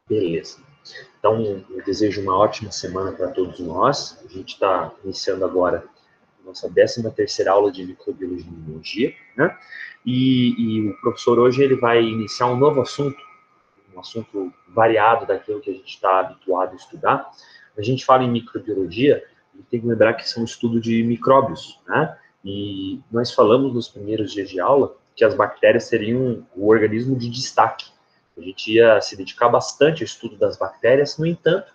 Beleza. Então, eu desejo uma ótima semana para todos nós. A gente está iniciando agora a nossa 13ª aula de microbiologia e imunologia, né? E o professor hoje ele vai iniciar um novo assunto, um assunto variado daquilo que a gente está habituado a estudar. A gente fala em microbiologia, a gente tem que lembrar que são um estudo de micróbios, né? E nós falamos nos primeiros dias de aula que as bactérias seriam o organismo de destaque. A gente ia se dedicar bastante ao estudo das bactérias, no entanto,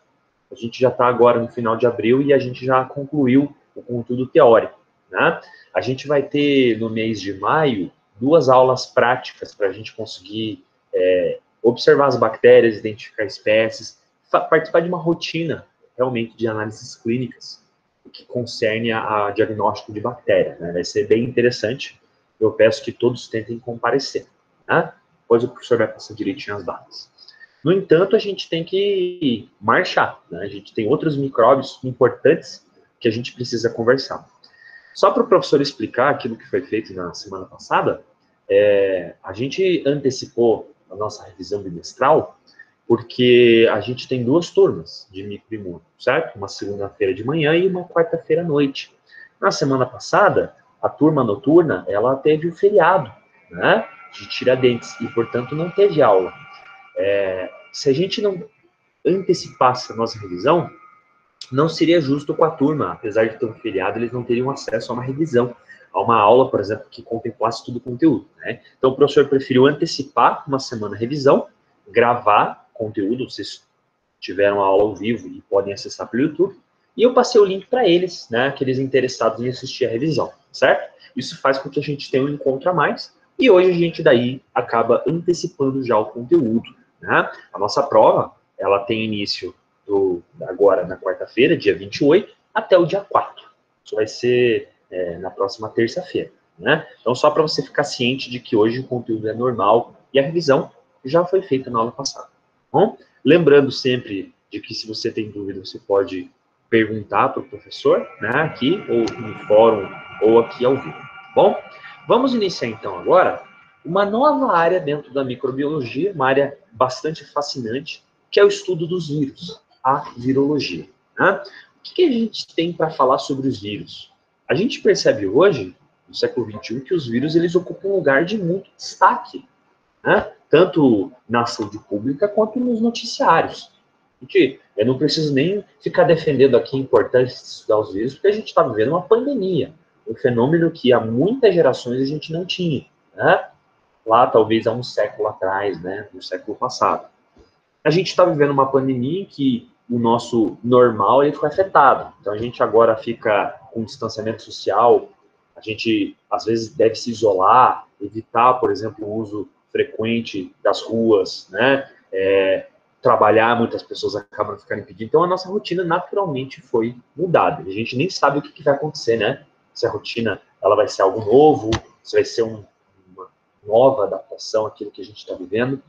a gente já está agora no final de abril e a gente já concluiu o conteúdo teórico, né? A gente vai ter, no mês de maio, 2 aulas práticas para a gente conseguir observar as bactérias, identificar espécies, participar de uma rotina, realmente, de análises clínicas, que concerne a diagnóstico de bactérias, né? Vai ser bem interessante. Eu peço que todos tentem comparecer, né? Depois o professor vai passar direitinho as datas. No entanto, a gente tem que marchar, né? A gente tem outros micróbios importantes que a gente precisa conversar. Só para o professor explicar aquilo que foi feito na semana passada, a gente antecipou a nossa revisão bimestral porque a gente tem 2 turmas de microimuno, certo? Uma segunda-feira de manhã e uma quarta-feira à noite. Na semana passada, a turma noturna, ela teve um feriado, né, de Tiradentes, e, portanto, não teve aula. Se a gente não antecipasse a nossa revisão, não seria justo com a turma, apesar de ter um feriado, eles não teriam acesso a uma revisão, a uma aula, por exemplo, que contemplasse todo o conteúdo, né? Então, o professor preferiu antecipar uma semana a revisão, gravar conteúdo, vocês tiveram a aula ao vivo e podem acessar pelo YouTube, e eu passei o link para eles, né, aqueles interessados em assistir a revisão, certo? Isso faz com que a gente tenha um encontro a mais, e hoje a gente daí acaba antecipando já o conteúdo, né? A nossa prova, ela tem início agora na quarta-feira, dia 28, até o dia 4. Isso vai ser na próxima terça-feira, né? Então, só para você ficar ciente de que hoje o conteúdo é normal e a revisão já foi feita na aula passada. Bom, lembrando sempre de que se você tem dúvida, você pode perguntar para o professor, né, aqui, ou no fórum, ou aqui ao vivo. Bom, vamos iniciar então agora uma nova área dentro da microbiologia, uma área bastante fascinante, que é o estudo dos vírus, a virologia, né? O que a gente tem para falar sobre os vírus? A gente percebe hoje, no século XXI, que os vírus eles ocupam um lugar de muito destaque, né? Tanto na saúde pública quanto nos noticiários. Porque eu não preciso nem ficar defendendo aqui a importância de estudar os vírus, porque a gente está vivendo uma pandemia, um fenômeno que há muitas gerações a gente não tinha, né? Lá talvez há um século atrás, né? No século passado. A gente está vivendo uma pandemia em que o nosso normal ele foi afetado. Então a gente agora fica com distanciamento social, a gente às vezes deve se isolar, evitar, por exemplo, o uso frequente das ruas, né? Trabalhar, muitas pessoas acabam ficando impedidas. Então a nossa rotina naturalmente foi mudada. A gente nem sabe o que vai acontecer, né? Se a rotina ela vai ser algo novo, se vai ser uma nova adaptação àquilo que a gente está vivendo.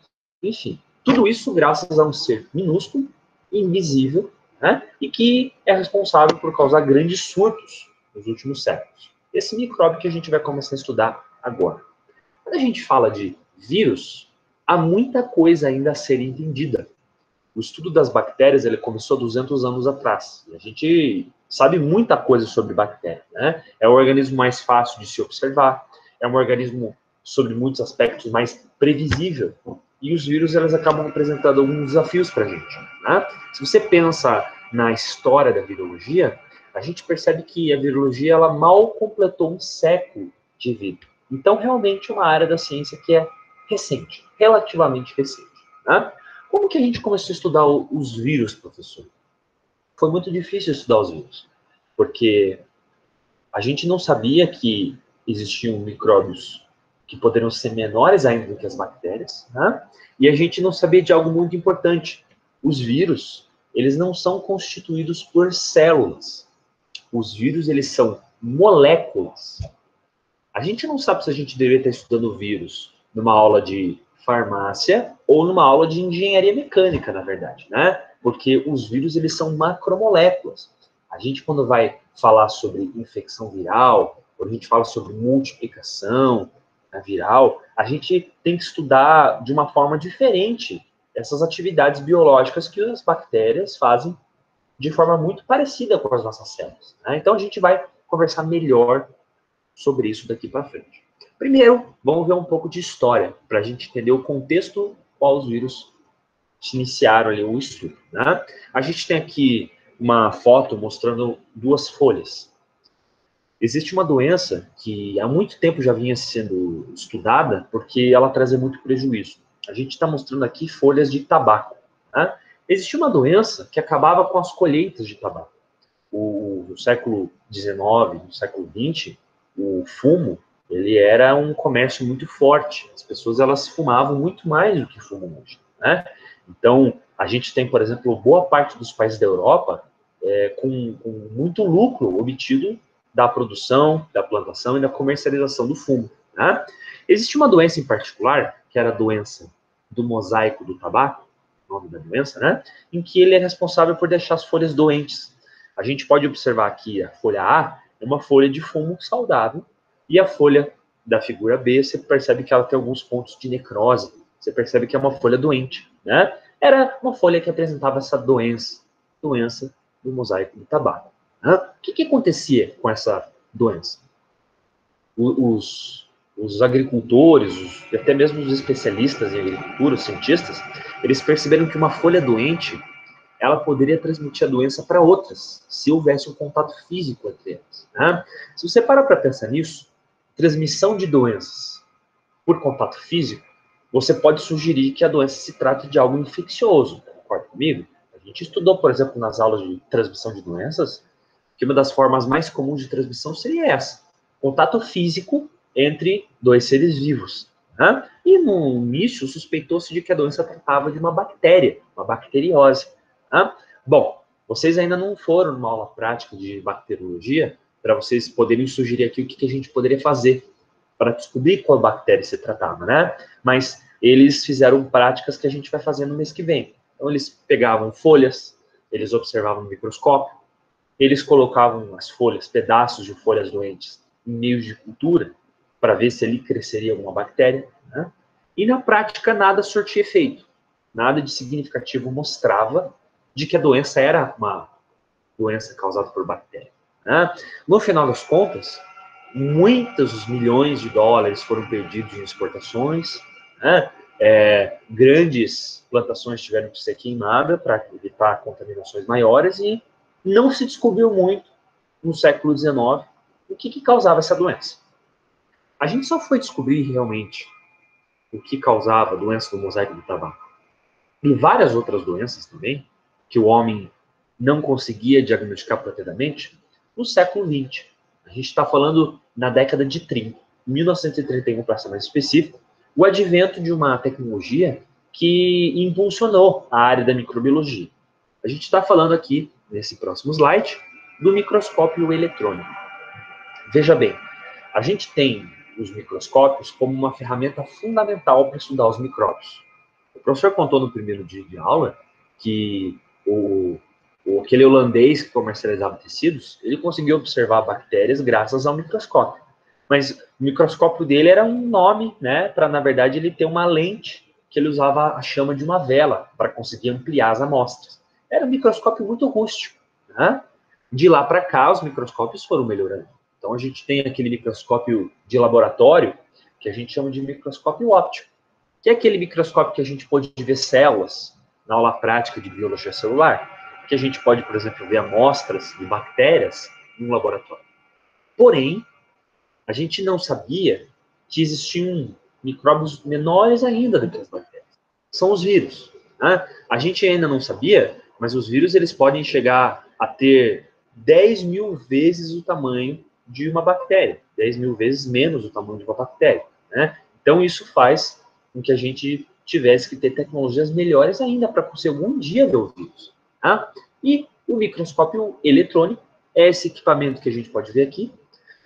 Enfim, tudo isso graças a um ser minúsculo, invisível, né, e que é responsável por causar grandes surtos nos últimos séculos. Esse micróbio que a gente vai começar a estudar agora. Quando a gente fala de vírus, há muita coisa ainda a ser entendida. O estudo das bactérias ele começou 200 anos atrás. A gente sabe muita coisa sobre bactérias, né? É o organismo mais fácil de se observar, é um organismo, sobre muitos aspectos, mais previsível. E os vírus, eles acabam apresentando alguns desafios para a gente, né? Se você pensa na história da virologia, a gente percebe que a virologia, ela mal completou um século de vida. Então, realmente, é uma área da ciência que é recente, relativamente recente, né? Como que a gente começou a estudar os vírus, professor? Foi muito difícil estudar os vírus, porque a gente não sabia que existiam micróbios que poderiam ser menores ainda do que as bactérias, né? E a gente não sabia de algo muito importante. Os vírus, eles não são constituídos por células. Os vírus, eles são moléculas. A gente não sabe se a gente deveria estar estudando vírus numa aula de farmácia ou numa aula de engenharia mecânica, na verdade, né? Porque os vírus, eles são macromoléculas. A gente, quando vai falar sobre infecção viral, quando a gente fala sobre multiplicação viral, a gente tem que estudar de uma forma diferente essas atividades biológicas que as bactérias fazem de forma muito parecida com as nossas células, né? Então, a gente vai conversar melhor sobre isso daqui para frente. Primeiro, vamos ver um pouco de história, para a gente entender o contexto qual os vírus iniciaram ali o estudo, né? A gente tem aqui uma foto mostrando duas folhas. Existe uma doença que há muito tempo já vinha sendo estudada porque ela trazia muito prejuízo. A gente está mostrando aqui folhas de tabaco, né? Existia uma doença que acabava com as colheitas de tabaco. No século XIX, no século XX, o fumo ele era um comércio muito forte. As pessoas elas fumavam muito mais do que fumam hoje, né? Então, a gente tem, por exemplo, boa parte dos países da Europa com muito lucro obtido da produção, da plantação e da comercialização do fumo, né? Existe uma doença em particular, que era a doença do mosaico do tabaco, o nome da doença, né? Em que ele é responsável por deixar as folhas doentes. A gente pode observar aqui a folha A é uma folha de fumo saudável e a folha da figura B, você percebe que ela tem alguns pontos de necrose. Você percebe que é uma folha doente, né? Era uma folha que apresentava essa doença do mosaico do tabaco. Né? O que acontecia com essa doença? Os agricultores, até mesmo os especialistas em agricultura, os cientistas, eles perceberam que uma folha doente ela poderia transmitir a doença para outras, se houvesse um contato físico entre elas. Né? Se você parar para pensar nisso, transmissão de doenças por contato físico, você pode sugerir que a doença se trate de algo infeccioso. Concorda comigo? A gente estudou, por exemplo, nas aulas de transmissão de doenças, que uma das formas mais comuns de transmissão seria essa: contato físico entre dois seres vivos. Né? E no início suspeitou-se de que a doença tratava de uma bactéria, uma bacteriose. Né? Bom, vocês ainda não foram numa aula prática de bacteriologia para vocês poderem sugerir aqui o que a gente poderia fazer para descobrir qual bactéria se tratava, né? Mas eles fizeram práticas que a gente vai fazer no mês que vem. Então, eles pegavam folhas, eles observavam no microscópio, eles colocavam as folhas, pedaços de folhas doentes, em meios de cultura, para ver se ali cresceria alguma bactéria, né? E na prática, nada surtia efeito. Nada de significativo mostrava de que a doença era uma doença causada por bactéria. Né? No final das contas, muitos milhões de dólares foram perdidos em exportações, né? Grandes plantações tiveram que ser queimadas para evitar contaminações maiores e não se descobriu muito no século XIX o que causava essa doença. A gente só foi descobrir realmente o que causava a doença do mosaico do tabaco e várias outras doenças também, que o homem não conseguia diagnosticar propriamente, no século XX. A gente está falando na década de 30, 1931 para ser mais específico, o advento de uma tecnologia que impulsionou a área da microbiologia. A gente está falando aqui, nesse próximo slide, do microscópio eletrônico. Veja bem, a gente tem os microscópios como uma ferramenta fundamental para estudar os micróbios. O professor contou no primeiro dia de aula que aquele holandês que comercializava tecidos, ele conseguiu observar bactérias graças ao microscópio. Mas o microscópio dele era um nome, né, para, na verdade, ele ter uma lente que ele usava a chama de uma vela para conseguir ampliar as amostras. Era um microscópio muito rústico. Né? De lá para cá, os microscópios foram melhorando. Então, a gente tem aquele microscópio de laboratório, que a gente chama de microscópio óptico, que é aquele microscópio que a gente pode ver células na aula prática de biologia celular, que a gente pode, por exemplo, ver amostras de bactérias em um laboratório. Porém, a gente não sabia que existiam micróbios menores ainda do que as bactérias. São os vírus. Né? A gente ainda não sabia, mas os vírus eles podem chegar a ter 10 mil vezes o tamanho de uma bactéria, 10 mil vezes menos o tamanho de uma bactéria. Né? Então, isso faz com que a gente tivesse que ter tecnologias melhores ainda para conseguir algum dia ver o vírus. Tá? E o microscópio eletrônico é esse equipamento que a gente pode ver aqui.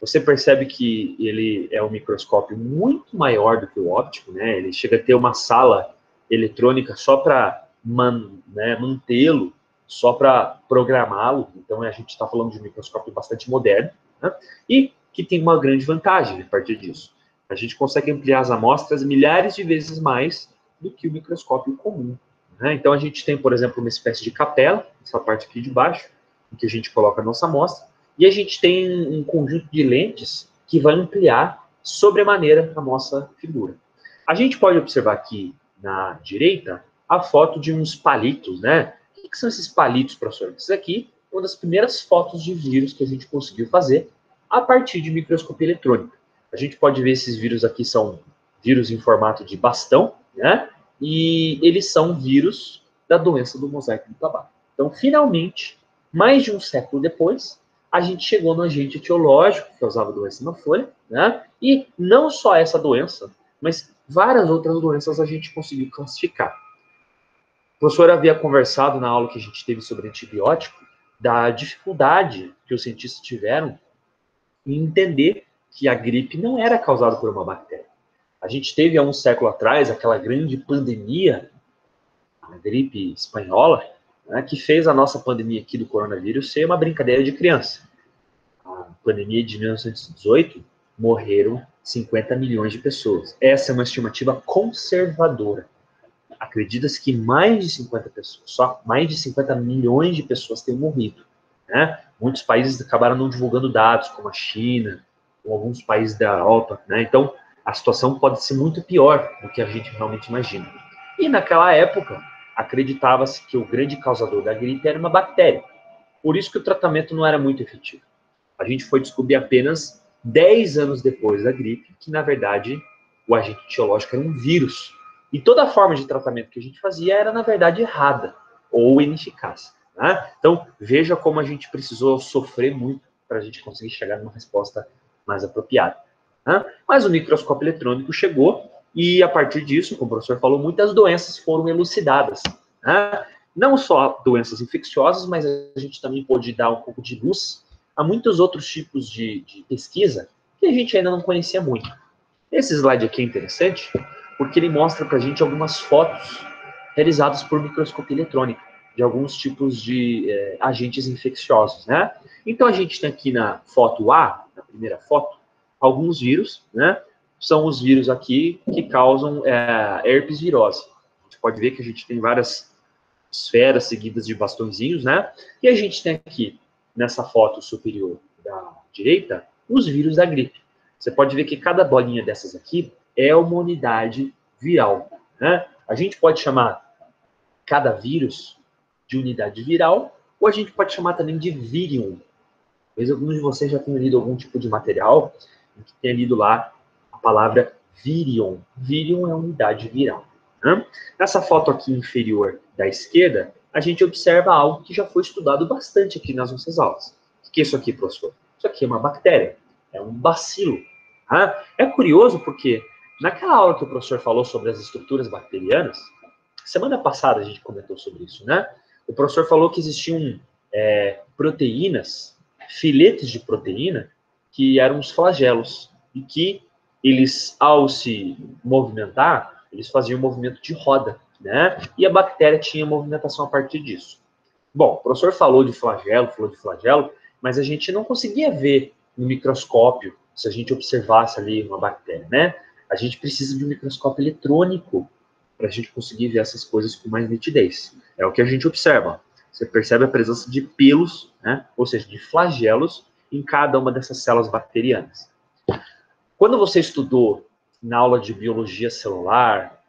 Você percebe que ele é um microscópio muito maior do que o óptico, né? Ele chega a ter uma sala eletrônica só para mantê-lo, só para programá-lo. Então, a gente está falando de um microscópio bastante moderno, né? E que tem uma grande vantagem a partir disso. A gente consegue ampliar as amostras milhares de vezes mais do que o microscópio comum. né? Então, a gente tem, por exemplo, uma espécie de capela, essa parte aqui de baixo, em que a gente coloca a nossa amostra, e a gente tem um conjunto de lentes que vai ampliar sobremaneira a nossa figura. A gente pode observar aqui na direita a foto de uns palitos, né? O que são esses palitos, professor? Isso aqui é uma das primeiras fotos de vírus que a gente conseguiu fazer a partir de microscopia eletrônica. A gente pode ver esses vírus aqui são vírus em formato de bastão, né? E eles são vírus da doença do mosaico do tabaco. Então, finalmente, mais de um século depois, a gente chegou no agente etiológico que causava doença na folha, né? E não só essa doença, mas várias outras doenças a gente conseguiu classificar. O professor havia conversado na aula que a gente teve sobre antibiótico da dificuldade que os cientistas tiveram em entender que a gripe não era causada por uma bactéria. A gente teve há um século atrás aquela grande pandemia, a gripe espanhola, né, que fez a nossa pandemia aqui do coronavírus ser uma brincadeira de criança. A pandemia de 1918 morreram 50 milhões de pessoas. Essa é uma estimativa conservadora. Acredita-se que mais de 50 pessoas, só mais de 50 milhões de pessoas tenham morrido, né? Muitos países acabaram não divulgando dados, como a China, ou alguns países da Europa, né? Então, a situação pode ser muito pior do que a gente realmente imagina. E naquela época, acreditava-se que o grande causador da gripe era uma bactéria. Por isso que o tratamento não era muito efetivo. A gente foi descobrir apenas 10 anos depois da gripe que, na verdade, o agente etiológico era um vírus. E toda a forma de tratamento que a gente fazia era, na verdade, errada ou ineficaz. Né? Então, veja como a gente precisou sofrer muito para a gente conseguir chegar numa resposta mais apropriada. Né? Mas o microscópio eletrônico chegou e, a partir disso, como o professor falou, muitas doenças foram elucidadas. Né? Não só doenças infecciosas, mas a gente também pôde dar um pouco de luz a muitos outros tipos de pesquisa que a gente ainda não conhecia muito. Esse slide aqui é interessante porque ele mostra para a gente algumas fotos realizadas por microscopia eletrônica de alguns tipos de agentes infecciosos, né? Então a gente tem aqui na foto A, na primeira foto, alguns vírus, né? São os vírus aqui que causam herpes virose. A gente pode ver que a gente tem várias esferas seguidas de bastõezinhos, né? E a gente tem aqui, nessa foto superior da direita, os vírus da gripe. Você pode ver que cada bolinha dessas aqui é uma unidade viral, né? A gente pode chamar cada vírus de unidade viral, ou a gente pode chamar também de virium. Talvez alguns de vocês já tenham lido algum tipo de material em que tenha lido lá a palavra virion. Virion é unidade viral. Né? Nessa foto aqui inferior da esquerda, a gente observa algo que já foi estudado bastante aqui nas nossas aulas. O que é isso aqui, professor? Isso aqui é uma bactéria, é um bacilo. Tá? É curioso porque naquela aula que o professor falou sobre as estruturas bacterianas, semana passada a gente comentou sobre isso, né? O professor falou que existiam proteínas, filetes de proteína, que eram os flagelos, e que eles, ao se movimentar, eles faziam um movimento de roda, né? E a bactéria tinha movimentação a partir disso. Bom, o professor falou de flagelo, mas a gente não conseguia ver no microscópio se a gente observasse ali uma bactéria, né? A gente precisa de um microscópio eletrônico para a gente conseguir ver essas coisas com mais nitidez. É o que a gente observa. Você percebe a presença de pelos, né? Ou seja, de flagelos em cada uma dessas células bacterianas. Quando você estudou na aula de biologia celular,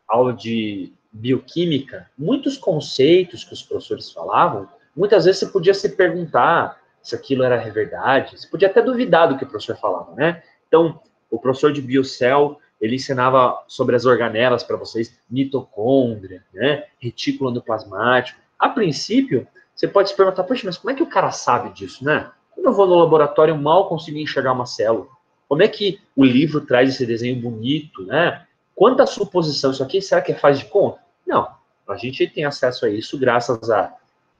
aula de bioquímica, muitos conceitos que os professores falavam, muitas vezes você podia se perguntar se aquilo era verdade, você podia até duvidar do que o professor falava, né? Então, o professor de biocel, ele ensinava sobre as organelas para vocês, mitocôndria, né? Retículo endoplasmático. A princípio, você pode se perguntar, poxa, mas como é que o cara sabe disso, né? Quando eu vou no laboratório, eu mal consigo enxergar uma célula. Como é que o livro traz esse desenho bonito, né? Quanta suposição isso aqui, será que é faz de conta? Não. A gente tem acesso a isso graças a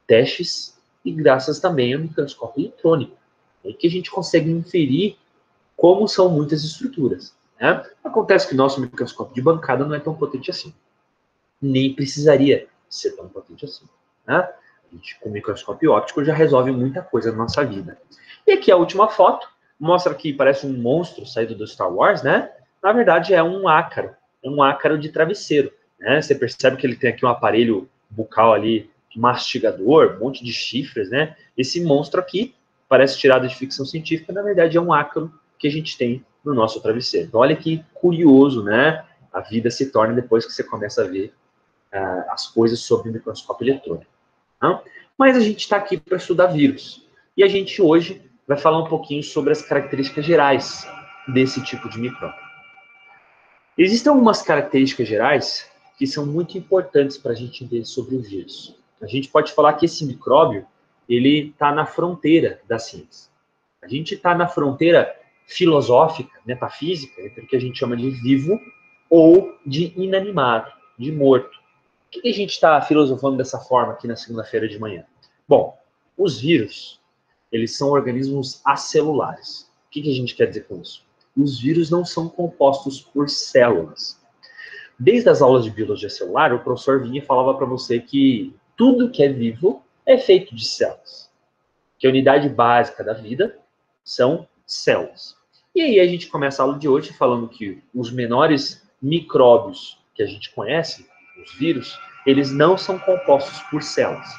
testes e graças também ao microscópio eletrônico. É que a gente consegue inferir como são muitas estruturas. Né? Acontece que nosso microscópio de bancada não é tão potente assim. Nem precisaria ser tão potente assim. Né? A gente, com o microscópio óptico, já resolve muita coisa na nossa vida. E aqui a última foto mostra que parece um monstro saído do Star Wars, né? Na verdade, é um ácaro de travesseiro. né? Você percebe que ele tem aqui um aparelho bucal ali, mastigador, um monte de chifres, né? Esse monstro aqui parece tirado de ficção científica, na verdade é um ácaro que a gente tem no nosso travesseiro. Então, olha que curioso, né? A vida se torna depois que você começa a ver as coisas sob o microscópio eletrônico. Não? Mas a gente está aqui para estudar vírus. E a gente hoje vai falar um pouquinho sobre as características gerais desse tipo de micróbio. Existem algumas características gerais que são muito importantes para a gente entender sobre o vírus. A gente pode falar que esse micróbio ele está na fronteira da ciência. A gente está na fronteira filosófica, metafísica, entre o que a gente chama de vivo ou de inanimado, de morto. Por que a gente está filosofando dessa forma aqui na segunda-feira de manhã? Bom, os vírus, eles são organismos acelulares. O que a gente quer dizer com isso? Os vírus não são compostos por células. Desde as aulas de biologia celular, o professor vinha e falava para você que tudo que é vivo é feito de células. Que a unidade básica da vida são células. E aí a gente começa a aula de hoje falando que os menores micróbios que a gente conhece, os vírus, eles não são compostos por células.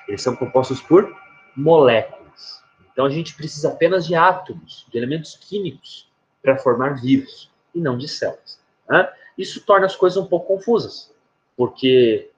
Eles são compostos por moléculas. Então a gente precisa apenas de átomos, de elementos químicos, para formar vírus, e não de células. Né? Isso torna as coisas um pouco confusas, porque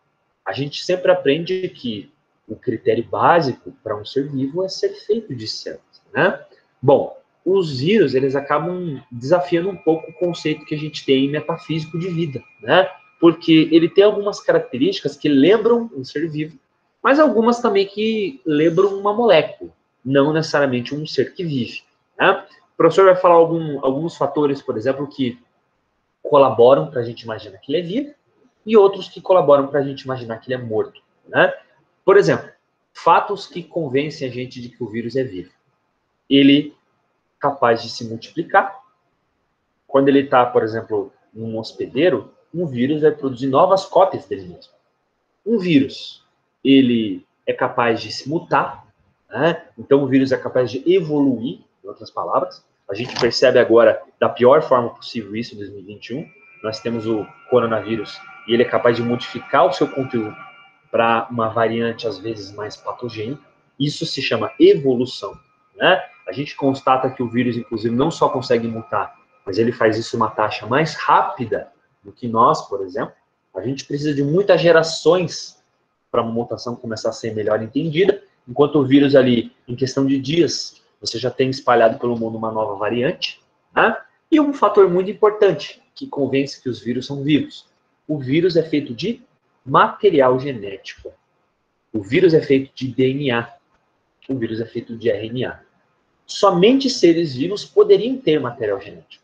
a gente sempre aprende que o critério básico para um ser vivo é ser feito de células. Né? Bom, os vírus, eles acabam desafiando um pouco o conceito que a gente tem metafísico de vida, né? Porque ele tem algumas características que lembram um ser vivo, mas algumas também que lembram uma molécula, não necessariamente um ser que vive. Né? O professor vai falar alguns fatores, por exemplo, que colaboram para a gente imaginar que ele é vivo e outros que colaboram para a gente imaginar que ele é morto. Né? Por exemplo, fatos que convencem a gente de que o vírus é vivo. Ele é capaz de se multiplicar. Quando ele está, por exemplo, num hospedeiro, um vírus vai produzir novas cópias dele mesmo. Um vírus, ele é capaz de se mutar, né? Então o vírus é capaz de evoluir, em outras palavras. A gente percebe agora, da pior forma possível isso em 2021. Nós temos o coronavírus e ele é capaz de modificar o seu conteúdo para uma variante, às vezes, mais patogênica. Isso se chama evolução. Né? A gente constata que o vírus, inclusive, não só consegue mutar, mas ele faz isso uma taxa mais rápida do que nós, por exemplo. A gente precisa de muitas gerações para uma mutação começar a ser melhor entendida, enquanto o vírus ali, em questão de dias, você já tem espalhado pelo mundo uma nova variante. Né? E um fator muito importante, que convence que os vírus são vivos. O vírus é feito de material genético. O vírus é feito de DNA. O vírus é feito de RNA. Somente seres vivos poderiam ter material genético.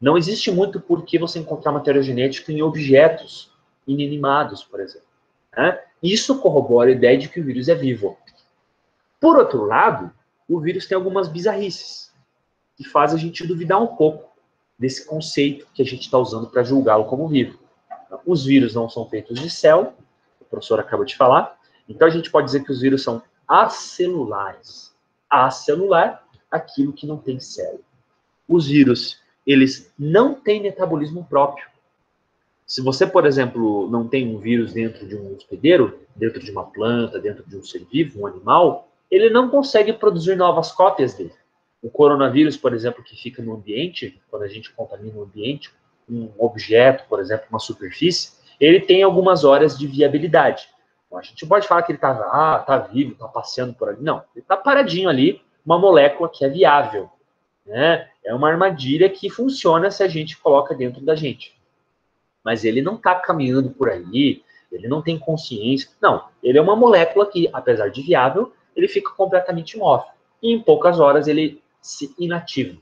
Não existe muito por que você encontrar material genético em objetos inanimados, por exemplo. Né? Isso corrobora a ideia de que o vírus é vivo. Por outro lado, o vírus tem algumas bizarrices que fazem a gente duvidar um pouco desse conceito que a gente está usando para julgá-lo como vivo. Os vírus não são feitos de célula, o professor acaba de falar, então a gente pode dizer que os vírus são acelulares. Acelular, aquilo que não tem célula. Os vírus, eles não têm metabolismo próprio. Se você, por exemplo, não tem um vírus dentro de um hospedeiro, dentro de uma planta, dentro de um ser vivo, um animal, ele não consegue produzir novas cópias dele. O coronavírus, por exemplo, que fica no ambiente, quando a gente contamina o ambiente, um objeto, por exemplo, uma superfície, ele tem algumas horas de viabilidade. Então, a gente pode falar que ele está vivo, está passeando por ali. Não, ele está paradinho ali, uma molécula que é viável. Né? É uma armadilha que funciona se a gente coloca dentro da gente. Mas ele não está caminhando por aí, ele não tem consciência. Não, ele é uma molécula que, apesar de viável, ele fica completamente imóvel. E em poucas horas ele se inativa.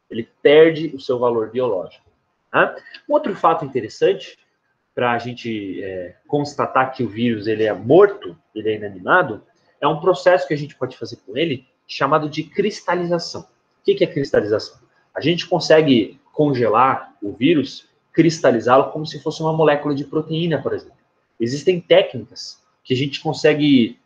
Ele perde o seu valor biológico. Tá? Um outro fato interessante, para a gente constatar que o vírus ele é morto, ele é inanimado, é um processo que a gente pode fazer com ele, chamado de cristalização. O que é cristalização? A gente consegue congelar o vírus, cristalizá-lo como se fosse uma molécula de proteína, por exemplo. Existem técnicas que a gente consegue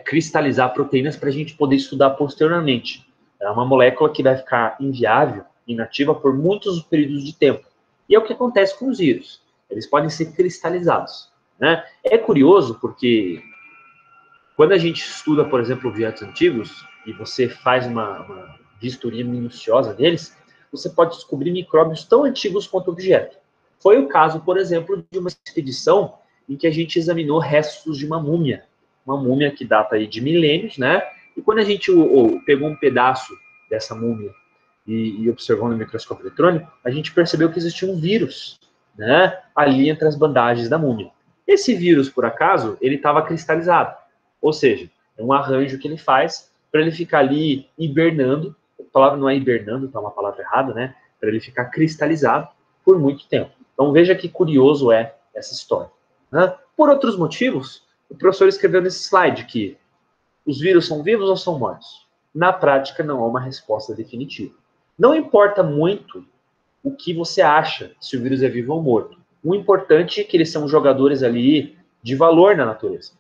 cristalizar proteínas para a gente poder estudar posteriormente. É uma molécula que vai ficar inviável, inativa por muitos períodos de tempo. E é o que acontece com os vírus. eles podem ser cristalizados, né? É curioso porque quando a gente estuda, por exemplo, objetos antigos, e você faz uma vistoria minuciosa deles, você pode descobrir micróbios tão antigos quanto o objeto. Foi o caso, por exemplo, de uma expedição em que a gente examinou restos de uma múmia que data aí de milênios, né? E quando a gente pegou um pedaço dessa múmia e observou no microscópio eletrônico, a gente percebeu que existia um vírus, né, ali entre as bandagens da múmia. Esse vírus, por acaso, ele estava cristalizado, ou seja, é um arranjo que ele faz para ele ficar ali hibernando. A palavra não é hibernando, tá uma palavra errada, né? Para ele ficar cristalizado por muito tempo. Então veja que curioso é essa história, né? Por outros motivos, o professor escreveu nesse slide que os vírus são vivos ou são mortos? Na prática, não há uma resposta definitiva. Não importa muito o que você acha, se o vírus é vivo ou morto. O importante é que eles são jogadores ali de valor na natureza.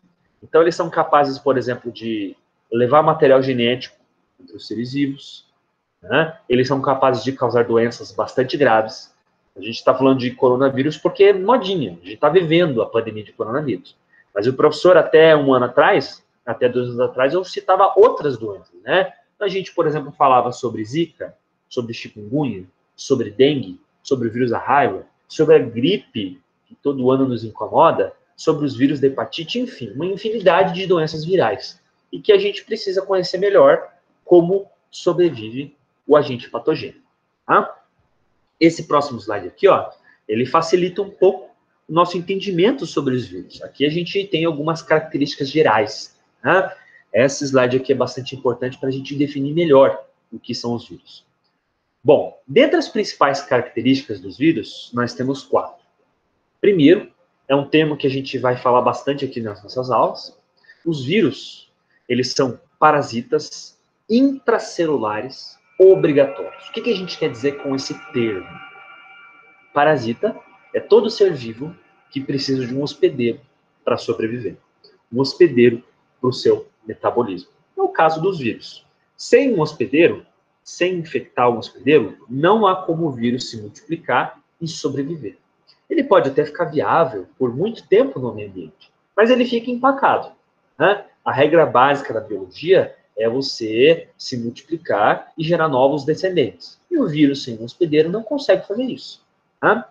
Então, eles são capazes, por exemplo, de levar material genético entre os seres vivos, né? Eles são capazes de causar doenças bastante graves. A gente está falando de coronavírus porque é modinha, a gente está vivendo a pandemia de coronavírus. Mas o professor, até um ano atrás, até 2 anos atrás, eu citava outras doenças, né? A gente, por exemplo, falava sobre Zika, sobre chikungunya, sobre dengue, sobre o vírus da raiva, sobre a gripe, que todo ano nos incomoda, sobre os vírus da hepatite, enfim, uma infinidade de doenças virais. E que a gente precisa conhecer melhor como sobrevive o agente patogênico. Tá? Esse próximo slide aqui, ó, ele facilita um pouco o nosso entendimento sobre os vírus. Aqui a gente tem algumas características gerais. Tá? Esse slide aqui é bastante importante para a gente definir melhor o que são os vírus. Bom, dentre as principais características dos vírus, nós temos 4. Primeiro, é um termo que a gente vai falar bastante aqui nas nossas aulas. Os vírus, eles são parasitas intracelulares obrigatórios. O que a gente quer dizer com esse termo? Parasita é todo ser vivo que precisa de um hospedeiro para sobreviver. Um hospedeiro para o seu metabolismo. É o caso dos vírus. Sem um hospedeiro, sem infectar um hospedeiro, não há como o vírus se multiplicar e sobreviver. Ele pode até ficar viável por muito tempo no meio ambiente, mas ele fica empacado. Né? A regra básica da biologia é você se multiplicar e gerar novos descendentes. E o vírus sem um hospedeiro não consegue fazer isso. Tá?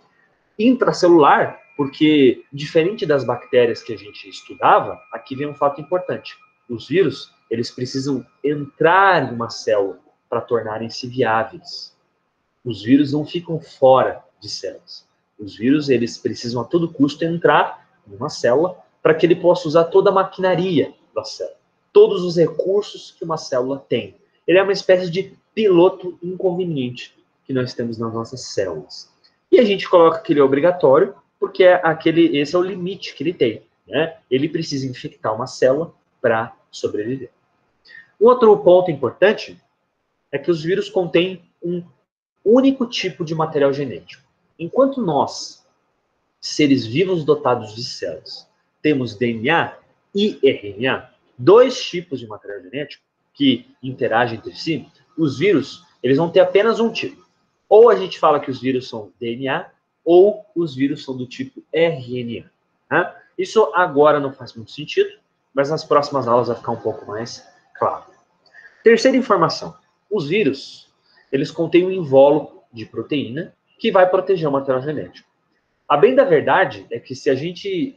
Intracelular, porque diferente das bactérias que a gente estudava, aqui vem um fato importante. Os vírus, eles precisam entrar em uma célula para tornarem-se viáveis. Os vírus não ficam fora de células. Os vírus, eles precisam a todo custo entrar em uma célula para que ele possa usar toda a maquinaria da célula, todos os recursos que uma célula tem. Ele é uma espécie de piloto inconveniente que nós temos nas nossas células. E a gente coloca que ele é obrigatório, porque esse é o limite que ele tem. Né? Ele precisa infectar uma célula para sobreviver. Um outro ponto importante é que os vírus contêm um único tipo de material genético. Enquanto nós, seres vivos dotados de células, temos DNA e RNA, 2 tipos de material genético que interagem entre si, os vírus, eles vão ter apenas um tipo. Ou a gente fala que os vírus são DNA, ou os vírus são do tipo RNA. Tá? Isso agora não faz muito sentido, mas nas próximas aulas vai ficar um pouco mais claro. Terceira informação. Os vírus, eles contêm um invólucro de proteína que vai proteger o material genético. A bem da verdade é que se a gente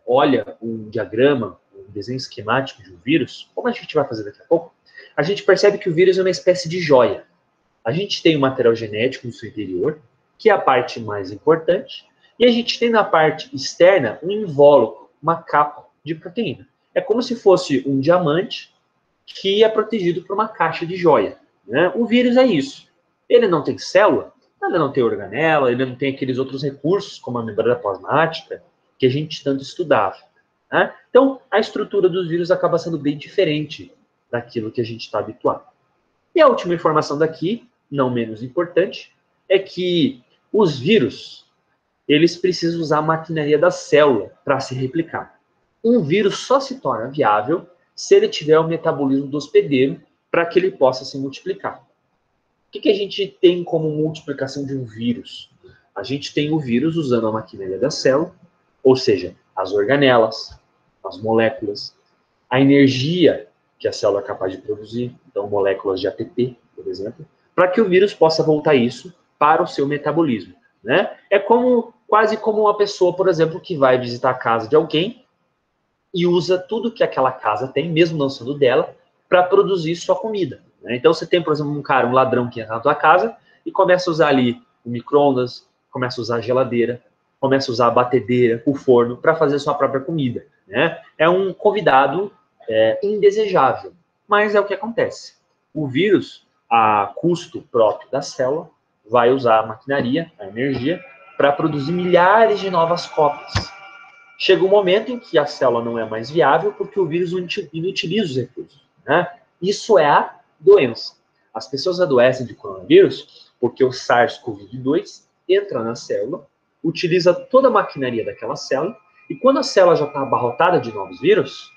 olha um diagrama, um desenho esquemático de um vírus, como a gente vai fazer daqui a pouco, a gente percebe que o vírus é uma espécie de joia. A gente tem o material genético no seu interior, que é a parte mais importante, e a gente tem na parte externa um invólucro, uma capa de proteína. É como se fosse um diamante que é protegido por uma caixa de joia. Né? O vírus é isso. Ele não tem célula, ele não tem organela, ele não tem aqueles outros recursos, como a membrana plasmática, que a gente tanto estudava. Né? Então, a estrutura dos vírus acaba sendo bem diferente daquilo que a gente está habituado. E a última informação daqui, não menos importante, é que os vírus, eles precisam usar a maquinaria da célula para se replicar. Um vírus só se torna viável se ele tiver o metabolismo do hospedeiro para que ele possa se multiplicar. O que a gente tem como multiplicação de um vírus? a gente tem o vírus usando a maquinaria da célula, ou seja, as organelas, as moléculas, a energia que a célula é capaz de produzir, então moléculas de ATP, por exemplo, para que o vírus possa voltar isso para o seu metabolismo, né? É quase como uma pessoa, por exemplo, que vai visitar a casa de alguém e usa tudo que aquela casa tem, mesmo não sendo dela, para produzir sua comida, né? Então você tem, por exemplo, um ladrão que entra na tua casa e começa a usar ali o micro-ondas, começa a usar a geladeira, começa a usar a batedeira, o forno, para fazer sua própria comida, né? É um convidado indesejável, mas é o que acontece. O vírus, a custo próprio da célula, vai usar a maquinaria, a energia, para produzir milhares de novas cópias. Chega um momento em que a célula não é mais viável porque o vírus inutiliza os recursos, né? Isso é a doença. As pessoas adoecem de coronavírus porque o SARS-CoV-2 entra na célula, utiliza toda a maquinaria daquela célula, e quando a célula já está abarrotada de novos vírus,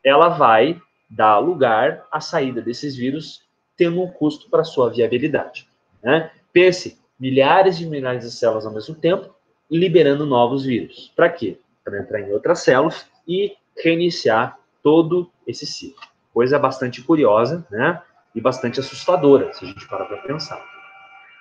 ela vai dar lugar à saída desses vírus, tendo um custo para sua viabilidade, né? Pense, milhares de milhares de células ao mesmo tempo, liberando novos vírus. Para quê? Para entrar em outras células e reiniciar todo esse ciclo. Coisa bastante curiosa, né? E bastante assustadora, se a gente parar para pensar.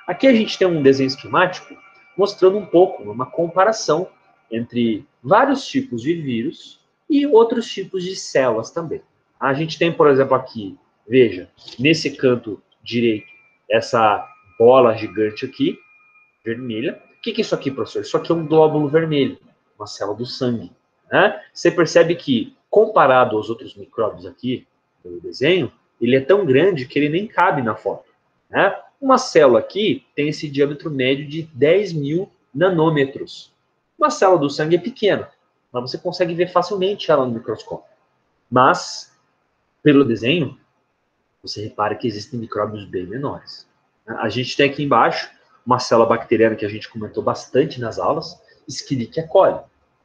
Aqui a gente tem um desenho esquemático mostrando um pouco, uma comparação entre vários tipos de vírus e outros tipos de células também. A gente tem, por exemplo, aqui, veja, nesse canto direito, essa bola gigante aqui, vermelha. O que é isso aqui, professor? Isso aqui é um glóbulo vermelho, uma célula do sangue, né? Você percebe que, comparado aos outros micróbios aqui do desenho, ele é tão grande que ele nem cabe na foto, né? Uma célula aqui tem esse diâmetro médio de 10.000 nanômetros. Uma célula do sangue é pequena, mas você consegue ver facilmente ela no microscópio. Mas, pelo desenho, você repara que existem micróbios bem menores. A gente tem aqui embaixo uma célula bacteriana que a gente comentou bastante nas aulas, Escherichia coli.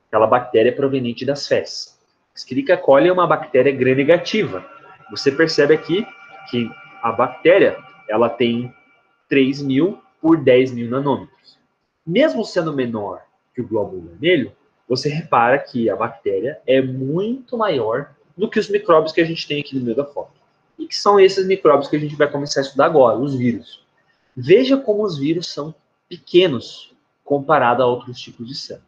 Aquela bactéria proveniente das fezes. Escherichia coli é uma bactéria gram-negativa. Você percebe aqui que a bactéria ela tem 3.000 por 10.000 nanômetros. Mesmo sendo menor que o glóbulo vermelho, você repara que a bactéria é muito maior do que os micróbios que a gente tem aqui no meio da foto. E que são esses micróbios que a gente vai começar a estudar agora, os vírus. Veja como os vírus são pequenos comparado a outros tipos de célula.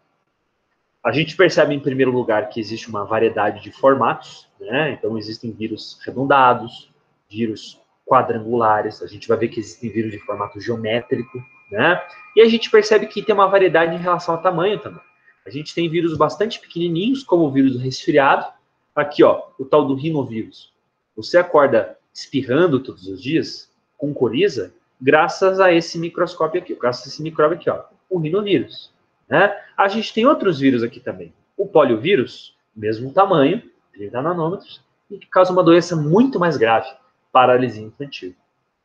A gente percebe, em primeiro lugar, que existe uma variedade de formatos, né? Então, existem vírus redondados, vírus quadrangulares, a gente vai ver que existem vírus de formato geométrico, né? E a gente percebe que tem uma variedade em relação ao tamanho também. A gente tem vírus bastante pequenininhos, como o vírus do resfriado. Aqui, ó, o tal do rinovírus. Você acorda espirrando todos os dias, com coriza, graças a esse microscópio aqui, graças a esse micróbio aqui, ó, o rinovírus. Né? A gente tem outros vírus aqui também. O poliovírus, mesmo tamanho, 30 nanômetros, e que causa uma doença muito mais grave, paralisia infantil.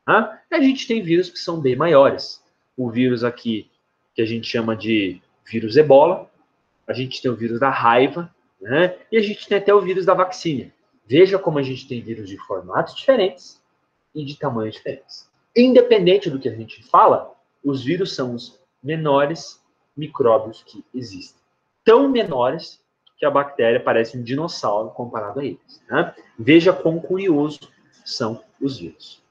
Né? A gente tem vírus que são bem maiores. O vírus aqui, que a gente chama de vírus ebola, a gente tem o vírus da raiva, né? E a gente tem até o vírus da vacina. Veja como a gente tem vírus de formatos diferentes e de tamanhos diferentes. Independente do que a gente fala, os vírus são os menores micróbios que existem. Tão menores que a bactéria parece um dinossauro comparado a eles. Né? Veja quão curioso são os vírus.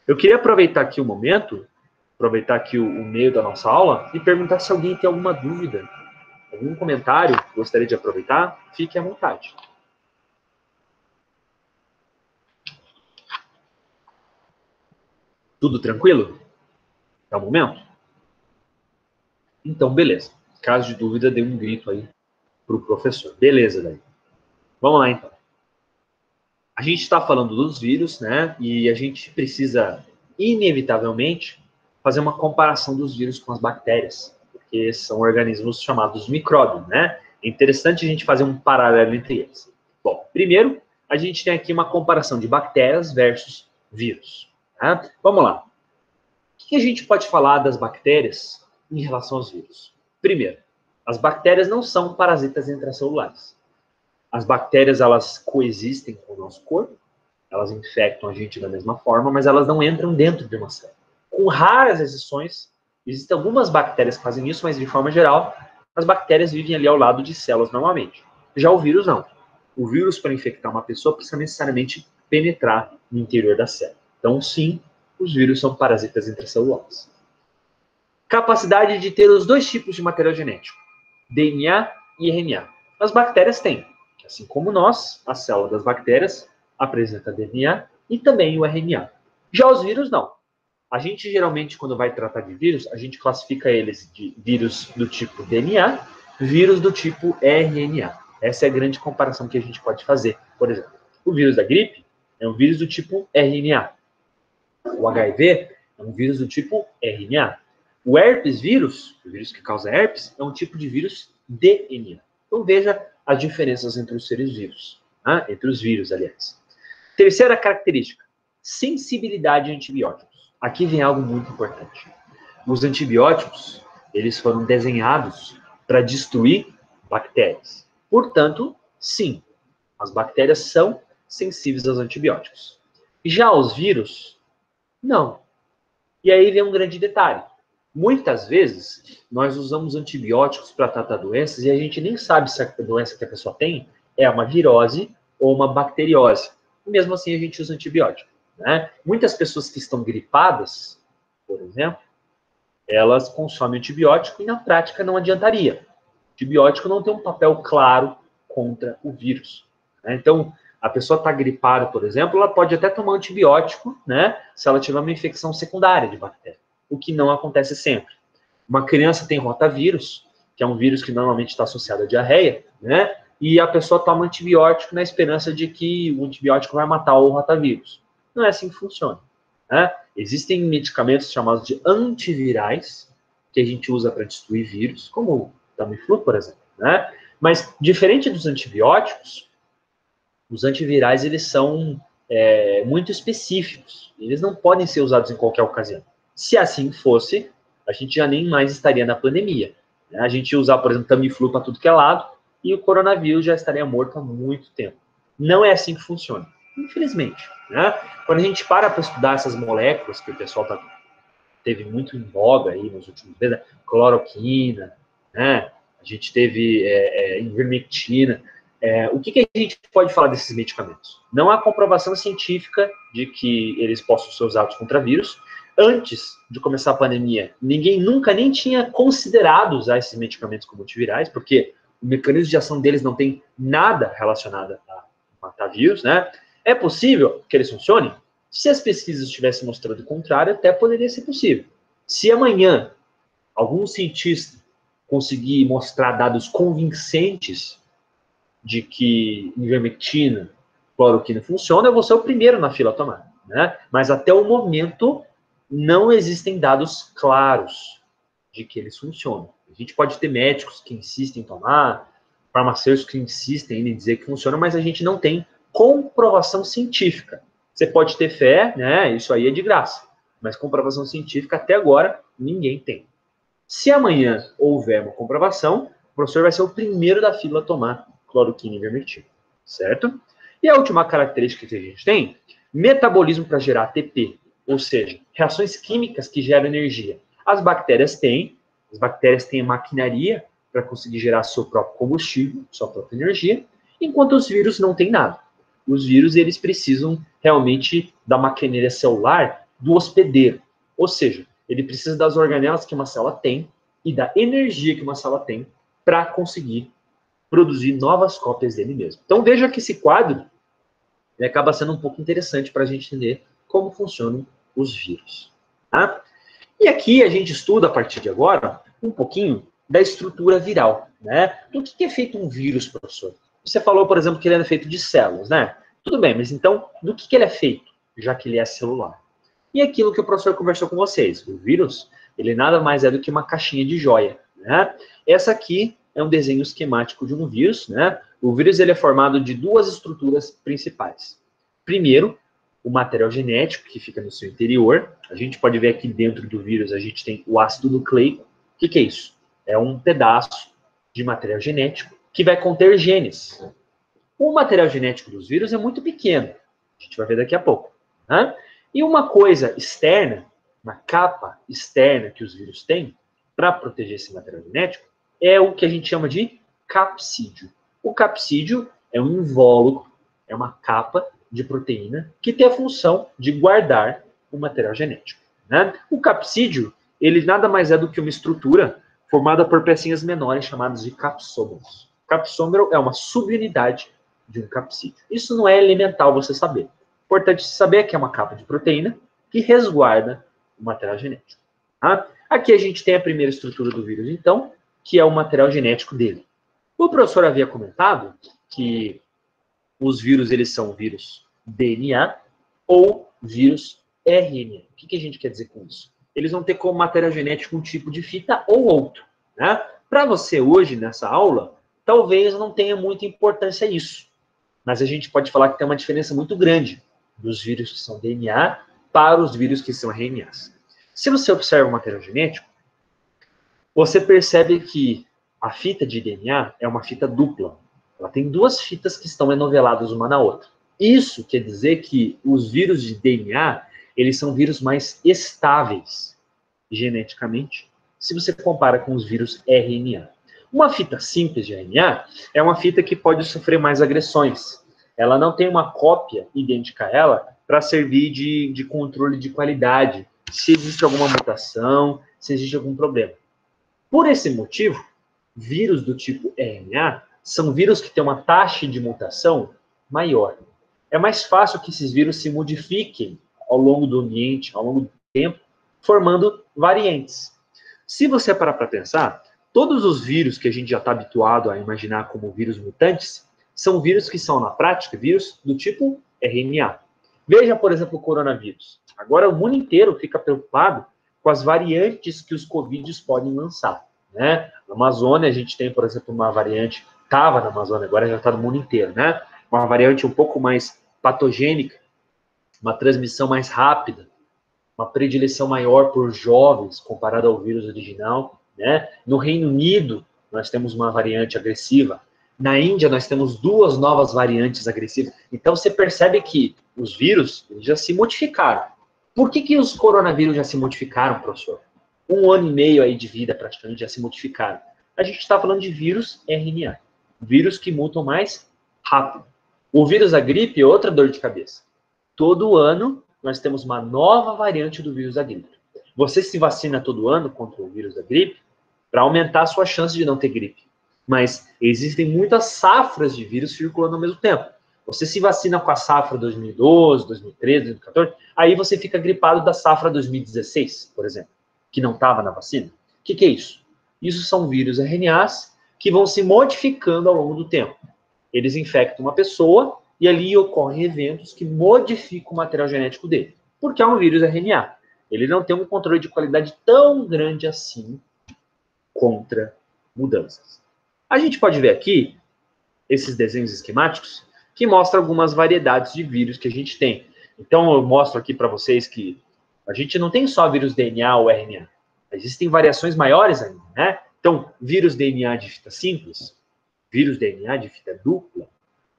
Eu queria aproveitar aqui o momento, aproveitar aqui o meio da nossa aula e perguntar se alguém tem alguma dúvida, algum comentário que gostaria de aproveitar. Fique à vontade. Tudo tranquilo? Até o momento? Então, beleza. Caso de dúvida, dê um grito aí para o professor. Beleza, daí. Vamos lá, então. A gente está falando dos vírus, né? E a gente precisa, inevitavelmente, fazer uma comparação dos vírus com as bactérias, porque são organismos chamados micróbios, né? É interessante a gente fazer um paralelo entre eles. Bom, primeiro, a gente tem aqui uma comparação de bactérias versus vírus. Tá? Vamos lá. O que a gente pode falar das bactérias em relação aos vírus? Primeiro, as bactérias não são parasitas intracelulares. As bactérias, elas coexistem com o nosso corpo, elas infectam a gente da mesma forma, mas elas não entram dentro de uma célula. Com raras exceções, Existem algumas bactérias que fazem isso, mas de forma geral, as bactérias vivem ali ao lado de células normalmente. Já o vírus não. O vírus, para infectar uma pessoa, precisa necessariamente penetrar no interior da célula. Então, sim, os vírus são parasitas intracelulares. Capacidade de ter os dois tipos de material genético, DNA e RNA. As bactérias têm. Assim como nós, a célula das bactérias apresenta DNA e também o RNA. Já os vírus, não. A gente geralmente, quando vai tratar de vírus, a gente classifica eles de vírus do tipo DNA, vírus do tipo RNA. Essa é a grande comparação que a gente pode fazer. Por exemplo, o vírus da gripe é um vírus do tipo RNA. O HIV é um vírus do tipo RNA. O herpes vírus, o vírus que causa herpes, é um tipo de vírus DNA. Então veja as diferenças entre os seres vivos, né? Entre os vírus, aliás. Terceira característica, sensibilidade a antibióticos. Aqui vem algo muito importante. Os antibióticos, eles foram desenhados para destruir bactérias. Portanto, sim, as bactérias são sensíveis aos antibióticos. Já os vírus, não. E aí vem um grande detalhe. Muitas vezes, nós usamos antibióticos para tratar doenças e a gente nem sabe se a doença que a pessoa tem é uma virose ou uma bacteriose. E mesmo assim, a gente usa antibiótico, né? Muitas pessoas que estão gripadas, por exemplo, elas consomem antibiótico e na prática não adiantaria. O antibiótico não tem um papel claro contra o vírus, né? Então, a pessoa está gripada, por exemplo, ela pode até tomar antibiótico, né, se ela tiver uma infecção secundária de bactéria, o que não acontece sempre. Uma criança tem rotavírus, que é um vírus que normalmente está associado à diarreia, né, e a pessoa toma antibiótico na esperança de que o antibiótico vai matar o rotavírus. Não é assim que funciona, né? Existem medicamentos chamados de antivirais, que a gente usa para destruir vírus, como o Tamiflu, por exemplo, né? Mas, diferente dos antibióticos, os antivirais, eles são muito específicos. Eles não podem ser usados em qualquer ocasião. Se assim fosse, a gente já nem mais estaria na pandemia, né? A gente ia usar, por exemplo, Tamiflu para tudo que é lado e o coronavírus já estaria morto há muito tempo. Não é assim que funciona, infelizmente, né? Quando a gente para estudar essas moléculas que o pessoal teve muito em voga aí nos últimos meses, cloroquina, né? A gente teve ivermectina. O que a gente pode falar desses medicamentos? Não há comprovação científica de que eles possam ser usados contra vírus. Antes de começar a pandemia, ninguém nunca nem tinha considerado usar esses medicamentos como antivirais, porque o mecanismo de ação deles não tem nada relacionado a matar vírus, né? É possível que eles funcionem? Se as pesquisas tivessem mostrado o contrário, até poderia ser possível. Se amanhã algum cientista conseguir mostrar dados convincentes de que ivermectina, cloroquina funciona, eu vou ser o primeiro na fila a tomar, né? Mas até o momento não existem dados claros de que eles funcionam. A gente pode ter médicos que insistem em tomar, farmacêuticos que insistem em dizer que funciona, mas a gente não tem comprovação científica. Você pode ter fé, né? Isso aí é de graça. Mas comprovação científica, até agora, ninguém tem. Se amanhã houver uma comprovação, o professor vai ser o primeiro da fila a tomar cloroquina e ivermectina, certo? E a última característica que a gente tem, metabolismo para gerar ATP, ou seja, reações químicas que geram energia. As bactérias têm a maquinaria para conseguir gerar seu próprio combustível, sua própria energia, enquanto os vírus não têm nada. Os vírus, eles precisam realmente da maquinaria celular do hospedeiro, ou seja, ele precisa das organelas que uma célula tem e da energia que uma célula tem para conseguir produzir novas cópias dele mesmo. Então veja que esse quadro acaba sendo um pouco interessante para a gente entender como funcionam os vírus. Tá? E aqui a gente estuda, a partir de agora, um pouquinho da estrutura viral. Né? Do que é feito um vírus, professor? Você falou, por exemplo, que ele é feito de células, né? Tudo bem, mas então, do que ele é feito, já que ele é celular? E aquilo que o professor conversou com vocês, o vírus, ele nada mais é do que uma caixinha de joia, né? Essa aqui é um desenho esquemático de um vírus, né? O vírus, ele é formado de duas estruturas principais. Primeiro, o material genético, que fica no seu interior. A gente pode ver aqui dentro do vírus, a gente tem o ácido nucleico. O que é isso? É um pedaço de material genético que vai conter genes. O material genético dos vírus é muito pequeno. A gente vai ver daqui a pouco, né? E uma coisa externa, uma capa externa que os vírus têm para proteger esse material genético, é o que a gente chama de capsídio. O capsídio é um invólucro, é uma capa de proteína que tem a função de guardar o material genético, né? O capsídio, ele nada mais é do que uma estrutura formada por pecinhas menores chamadas de capsômeros. Capsômero é uma subunidade de um capsídio. Isso não é elemental você saber. Importante saber que é uma capa de proteína que resguarda o material genético. Tá? Aqui a gente tem a primeira estrutura do vírus, então, que é o material genético dele. O professor havia comentado que os vírus, eles são vírus DNA ou vírus RNA. O que a gente quer dizer com isso? Eles vão ter como material genético um tipo de fita ou outro. Né? Para você hoje, nessa aula, talvez não tenha muita importância isso. Mas a gente pode falar que tem uma diferença muito grande dos vírus que são DNA para os vírus que são RNAs. Se você observa o material genético, você percebe que a fita de DNA é uma fita dupla. Ela tem duas fitas que estão enoveladas uma na outra. Isso quer dizer que os vírus de DNA, eles são vírus mais estáveis geneticamente, se você compara com os vírus RNA. Uma fita simples de RNA é uma fita que pode sofrer mais agressões. Ela não tem uma cópia idêntica a ela para servir de controle de qualidade, se existe alguma mutação, se existe algum problema. Por esse motivo, vírus do tipo RNA são vírus que têm uma taxa de mutação maior. É mais fácil que esses vírus se modifiquem ao longo do ambiente, ao longo do tempo, formando variantes. Se você parar para pensar, todos os vírus que a gente já está habituado a imaginar como vírus mutantes são vírus que são, na prática, vírus do tipo RNA. Veja, por exemplo, o coronavírus. Agora o mundo inteiro fica preocupado com as variantes que os Covids podem lançar. Né? Na Amazônia, a gente tem, por exemplo, uma variante, estava na Amazônia, agora já está no mundo inteiro, né? Uma variante um pouco mais patogênica, uma transmissão mais rápida, uma predileção maior por jovens comparado ao vírus original. Né? No Reino Unido, nós temos uma variante agressiva. Na Índia, nós temos duas novas variantes agressivas. Então, você percebe que os vírus já se modificaram. Por que os coronavírus já se modificaram, professor? 1 ano e meio aí de vida, praticamente, já se modificaram. A gente está falando de vírus RNA. Vírus que mutam mais rápido. O vírus da gripe é outra dor de cabeça. Todo ano, nós temos uma nova variante do vírus da gripe. Você se vacina todo ano contra o vírus da gripe para aumentar a sua chance de não ter gripe. Mas existem muitas safras de vírus circulando ao mesmo tempo. Você se vacina com a safra 2012, 2013, 2014, aí você fica gripado da safra 2016, por exemplo, que não estava na vacina. O que é isso? Isso são vírus RNAs que vão se modificando ao longo do tempo. Eles infectam uma pessoa e ali ocorrem eventos que modificam o material genético dele, porque é um vírus RNA. Ele não tem um controle de qualidade tão grande assim contra mudanças. A gente pode ver aqui esses desenhos esquemáticos que mostram algumas variedades de vírus que a gente tem. Então, eu mostro aqui para vocês que a gente não tem só vírus DNA ou RNA. Existem variações maiores ainda, né? Então, vírus DNA de fita simples, vírus DNA de fita dupla,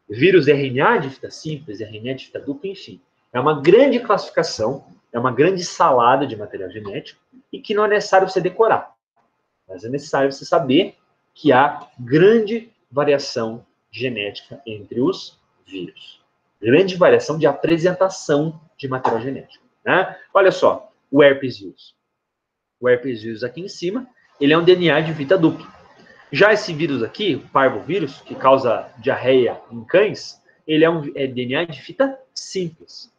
vírus RNA de fita simples, RNA de fita dupla, enfim. É uma grande classificação, é uma grande salada de material genético e que não é necessário você decorar. Mas é necessário você saber que há grande variação genética entre os vírus. Grande variação de apresentação de material genético. Né? Olha só, o herpes vírus. O herpes vírus aqui em cima, ele é um DNA de fita dupla. Já esse vírus aqui, o parvovírus, que causa diarreia em cães, ele é DNA de fita simples.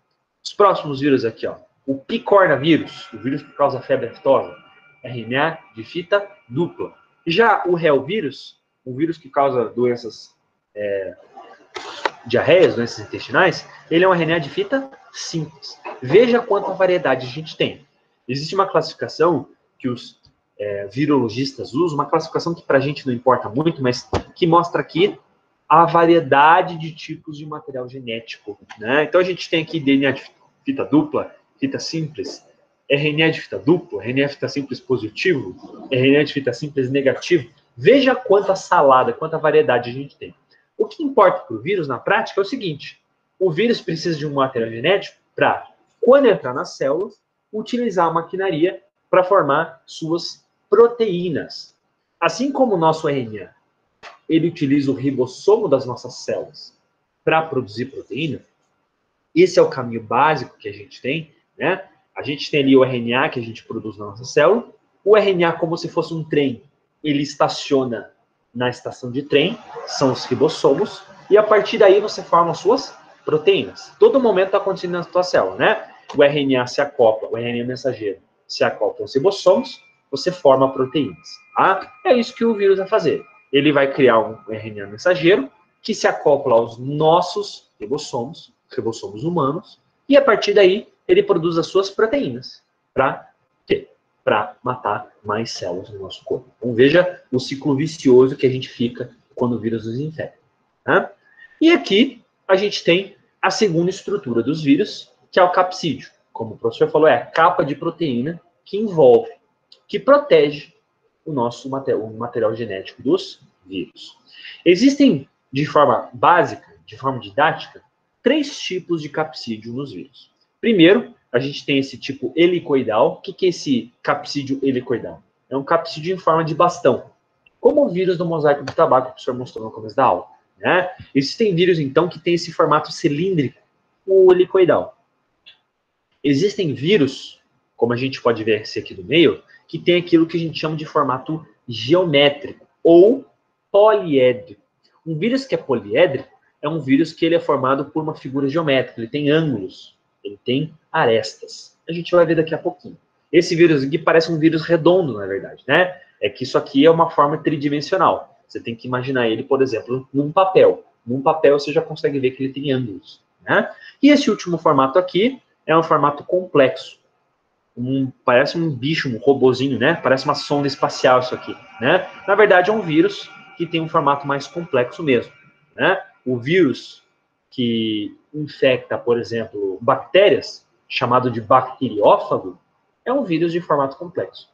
Os próximos vírus aqui, ó, o picornavírus, o vírus que causa febre aftosa, RNA de fita dupla. Já o reovírus, o vírus que causa doenças diarreias, doenças intestinais, ele é um RNA de fita simples. Veja quanta variedade a gente tem. Existe uma classificação que os virologistas usam, uma classificação que para a gente não importa muito, mas que mostra aqui a variedade de tipos de material genético. Né? Então a gente tem aqui DNA de fita dupla, fita simples, RNA de fita dupla, RNA de fita simples positivo, RNA de fita simples negativo. Veja quanta salada, quanta variedade a gente tem. O que importa para o vírus, na prática, é o seguinte: o vírus precisa de um material genético para, quando entrar nas células, utilizar a maquinaria para formar suas proteínas. Assim como o nosso RNA, ele utiliza o ribossomo das nossas células para produzir proteína. Esse é o caminho básico que a gente tem, né? A gente tem ali o RNA que a gente produz na nossa célula. O RNA, como se fosse um trem, ele estaciona na estação de trem, são os ribossomos, e a partir daí você forma as suas proteínas. Todo momento está acontecendo na sua célula, né? O RNA se acopla, o RNA mensageiro se acopla aos ribossomos, você forma proteínas. Tá? É isso que o vírus vai fazer. Ele vai criar um RNA mensageiro que se acopla aos nossos ribossomos humanos, e a partir daí ele produz as suas proteínas para quê? Para matar mais células no nosso corpo. Então veja o ciclo vicioso que a gente fica quando o vírus nos infecta. Tá? E aqui a gente tem a segunda estrutura dos vírus, que é o capsídeo. Como o professor falou, é a capa de proteína que envolve, que protege o nosso material genético dos vírus. Existem, de forma básica, de forma didática, 3 tipos de capsídeo nos vírus. Primeiro, a gente tem esse tipo helicoidal. O que é esse capsídeo helicoidal? É um capsídeo em forma de bastão, como o vírus do mosaico do tabaco que o professor mostrou no começo da aula. Né? Existem vírus, então, que têm esse formato cilíndrico, o helicoidal. Existem vírus, como a gente pode ver esse aqui do meio, que tem aquilo que a gente chama de formato geométrico ou poliédrico. Um vírus que é poliédrico é um vírus que ele é formado por uma figura geométrica, ele tem ângulos, ele tem arestas. A gente vai ver daqui a pouquinho. Esse vírus aqui parece um vírus redondo, na verdade, né? É que isso aqui é uma forma tridimensional. Você tem que imaginar ele, por exemplo, num papel. Num papel você já consegue ver que ele tem ângulos, né? E esse último formato aqui é um formato complexo. Parece um bicho, um robozinho, né? Parece uma sonda espacial isso aqui, né? Na verdade, é um vírus que tem um formato mais complexo mesmo, né? O vírus que infecta, por exemplo, bactérias, chamado de bacteriófago, é um vírus de formato complexo.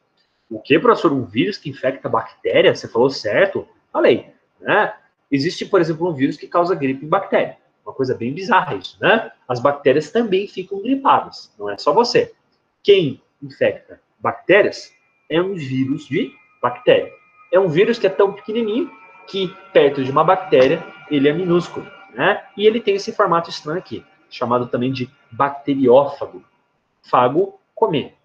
O que, professor? Um vírus que infecta bactérias? Você falou certo? Falei, né? Existe, por exemplo, um vírus que causa gripe em bactéria. Uma coisa bem bizarra isso, né? As bactérias também ficam gripadas, não é só você. Quem infecta bactérias é um vírus de bactéria. É um vírus que é tão pequenininho que, perto de uma bactéria, ele é minúsculo, né? E ele tem esse formato estranho aqui, chamado também de bacteriófago. Fago, comer.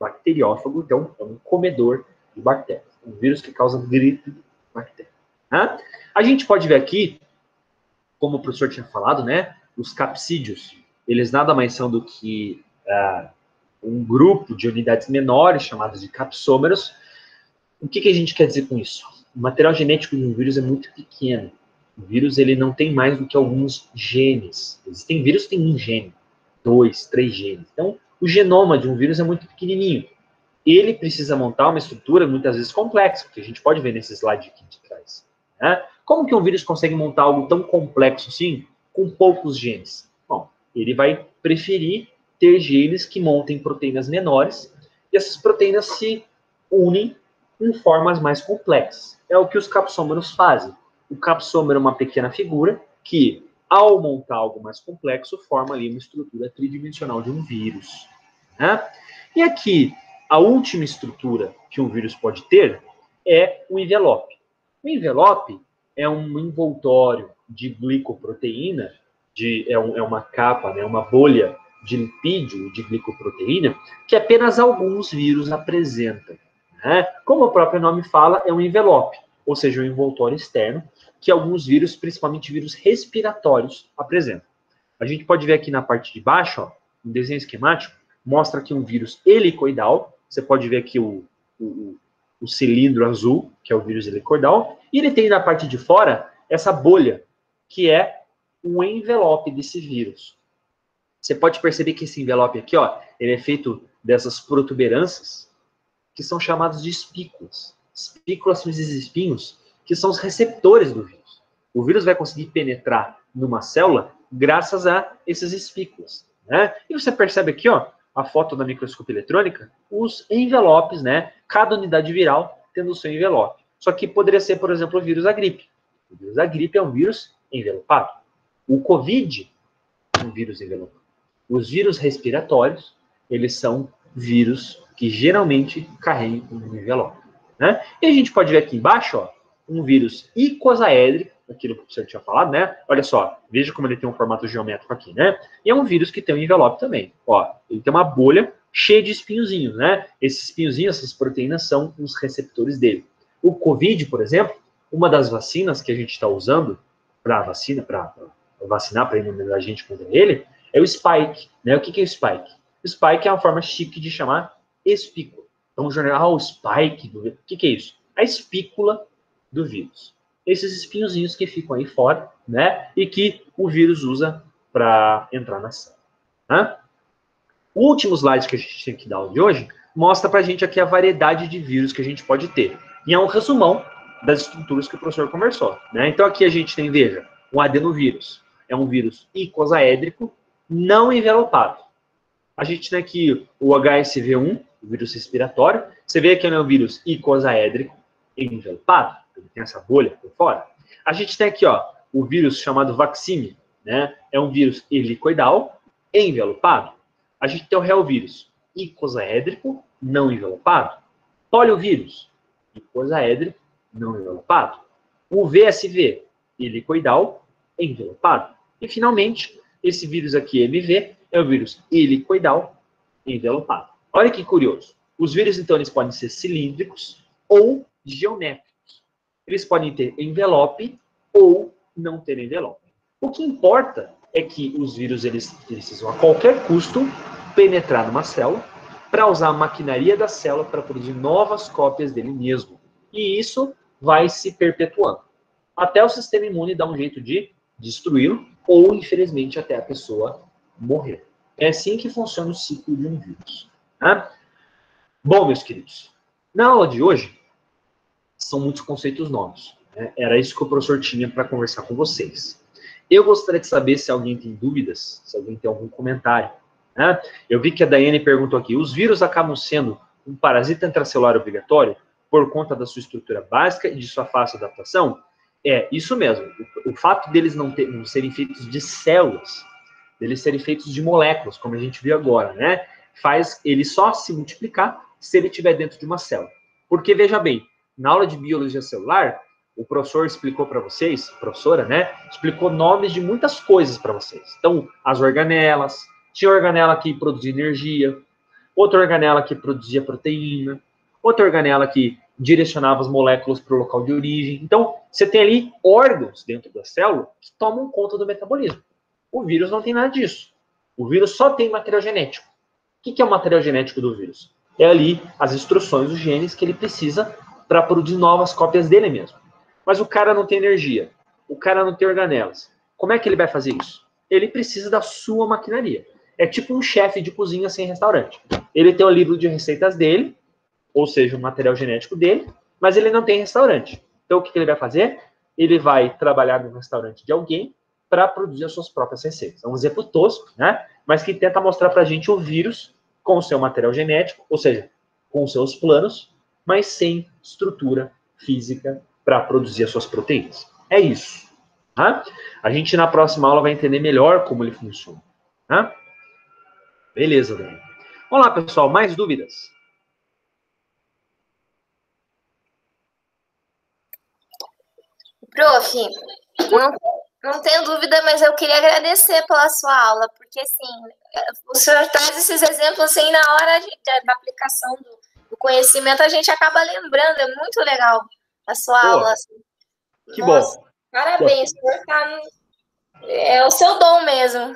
Bacteriófago, então, é um comedor de bactérias. Um vírus que causa gripe bactéria. Né? A gente pode ver aqui, como o professor tinha falado, né? Os capsídeos, eles nada mais são do que um grupo de unidades menores, chamadas de capsômeros. O que a gente quer dizer com isso? O material genético de um vírus é muito pequeno. O vírus ele não tem mais do que alguns genes. Existem vírus que têm um gene, 2, 3 genes. Então, o genoma de um vírus é muito pequenininho. Ele precisa montar uma estrutura muitas vezes complexa, que a gente pode ver nesse slide aqui de trás. Né? Como que um vírus consegue montar algo tão complexo assim, com poucos genes? Bom, ele vai preferir ter genes que montem proteínas menores, e essas proteínas se unem em formas mais complexas. É o que os capsômeros fazem. O capsômero é uma pequena figura que, ao montar algo mais complexo, forma ali uma estrutura tridimensional de um vírus. Né? E aqui, a última estrutura que um vírus pode ter é o envelope. O envelope é um envoltório de glicoproteína, é uma capa, né, uma bolha de lipídio, de glicoproteína, que apenas alguns vírus apresentam. Né? Como o próprio nome fala, é um envelope, ou seja, um envoltório externo, que alguns vírus, principalmente vírus respiratórios, apresentam. A gente pode ver aqui na parte de baixo, ó, um desenho esquemático, mostra aqui um vírus helicoidal. Você pode ver aqui o cilindro azul, que é o vírus helicoidal, e ele tem na parte de fora essa bolha, que é o envelope desse vírus. Você pode perceber que esse envelope aqui, ó, ele é feito dessas protuberâncias, que são chamadas de espículas. Espículas são esses espinhos que são os receptores do vírus. O vírus vai conseguir penetrar numa célula graças a essas espículas. Né? E você percebe aqui, ó, a foto da microscopia eletrônica, os envelopes, né? Cada unidade viral tendo o seu envelope. Só que poderia ser, por exemplo, o vírus da gripe. O vírus da gripe é um vírus envelopado. O Covid é um vírus envelopado. Os vírus respiratórios, eles são vírus que geralmente carregam um envelope, né? E a gente pode ver aqui embaixo, ó, um vírus icosaédrico, aquilo que o professor tinha falado, né? Olha só, veja como ele tem um formato geométrico aqui, né? E é um vírus que tem um envelope também, ó. Ele tem uma bolha cheia de espinhozinhos, né? Esses espinhozinhos, essas proteínas são os receptores dele. O Covid, por exemplo, uma das vacinas que a gente está usando para vacinar, para imunizar a gente contra ele, é o spike, né? O que é o spike? O spike é uma forma chique de chamar espícula. Então, o jornal, o spike, o que é isso? A espícula do vírus. Esses espinhozinhos que ficam aí fora, né? E que o vírus usa para entrar na célula. Né? O último slide que a gente tem que dar de hoje mostra para a gente aqui a variedade de vírus que a gente pode ter. E é um resumão das estruturas que o professor conversou. Né? Então, aqui a gente tem, veja, um adenovírus. É um vírus icosaédrico não envelopado. A gente tem aqui o HSV1, o vírus respiratório. Você vê que ele é um vírus icosaédrico envelopado. Ele tem essa bolha por fora. A gente tem aqui, ó, o vírus chamado vaccine, né? É um vírus helicoidal envelopado. A gente tem o reovírus icosaédrico não envelopado. Poliovírus icosaédrico não envelopado. O VSV helicoidal envelopado. E, finalmente, esse vírus aqui, MV, é o vírus helicoidal envelopado. Olha que curioso. Os vírus, então, eles podem ser cilíndricos ou geométricos. Eles podem ter envelope ou não ter envelope. O que importa é que os vírus eles precisam a qualquer custo penetrar numa célula para usar a maquinaria da célula para produzir novas cópias dele mesmo. E isso vai se perpetuando. Até o sistema imune dar um jeito de destruí-lo ou, infelizmente, até a pessoa morrer. É assim que funciona o ciclo de um vírus. Né? Bom, meus queridos, na aula de hoje, são muitos conceitos novos. Né? Era isso que o professor tinha para conversar com vocês. Eu gostaria de saber se alguém tem dúvidas, se alguém tem algum comentário. Né? Eu vi que a Daiane perguntou aqui, os vírus acabam sendo um parasita intracelular obrigatório por conta da sua estrutura básica e de sua fácil adaptação? É, isso mesmo. O fato deles não serem feitos de células, deles serem feitos de moléculas, como a gente viu agora, né? Faz ele só se multiplicar se ele estiver dentro de uma célula. Porque, veja bem, na aula de biologia celular, o professor explicou para vocês, a professora, né? Explicou nomes de muitas coisas para vocês. Então, as organelas, tinha organela que produzia energia, outra organela que produzia proteína, outra organela que direcionava as moléculas para o local de origem. Então, você tem ali órgãos dentro da célula que tomam conta do metabolismo. O vírus não tem nada disso. O vírus só tem material genético. O que é o material genético do vírus? É ali as instruções, os genes que ele precisa para produzir novas cópias dele mesmo. Mas o cara não tem energia, o cara não tem organelas. Como é que ele vai fazer isso? Ele precisa da sua maquinaria. É tipo um chefe de cozinha sem restaurante. Ele tem o livro de receitas dele, ou seja, o material genético dele, mas ele não tem restaurante. Então, o que ele vai fazer? Ele vai trabalhar no restaurante de alguém para produzir as suas próprias receitas. É um exemplo tosco, né? Mas que tenta mostrar para a gente o vírus com o seu material genético, ou seja, com os seus planos, mas sem estrutura física para produzir as suas proteínas. É isso. Tá? A gente, na próxima aula, vai entender melhor como ele funciona. Tá? Beleza, Dani. Vamos lá, pessoal. Mais dúvidas? Prof, não tenho dúvida, mas eu queria agradecer pela sua aula, porque, assim, o senhor traz esses exemplos, assim, na hora da aplicação do conhecimento, a gente acaba lembrando, é muito legal a sua aula. Assim. Que nossa, bom. Parabéns, o senhor tá é o seu dom mesmo.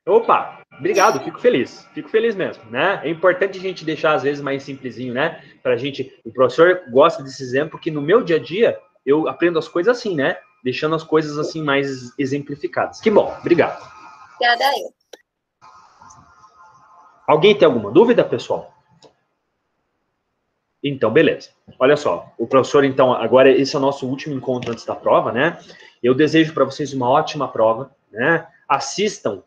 Opa, obrigado, fico feliz mesmo, né? É importante a gente deixar, às vezes, mais simplesinho, né? Pra gente, o professor gosta desse exemplo, porque no meu dia a dia, eu aprendo as coisas assim, né? Deixando as coisas, assim, mais exemplificadas. Que bom, obrigado. Obrigada aí. Alguém tem alguma dúvida, pessoal? Então, beleza. Olha só, o professor, então, agora esse é o nosso último encontro antes da prova, né? Eu desejo para vocês uma ótima prova, né? Assistam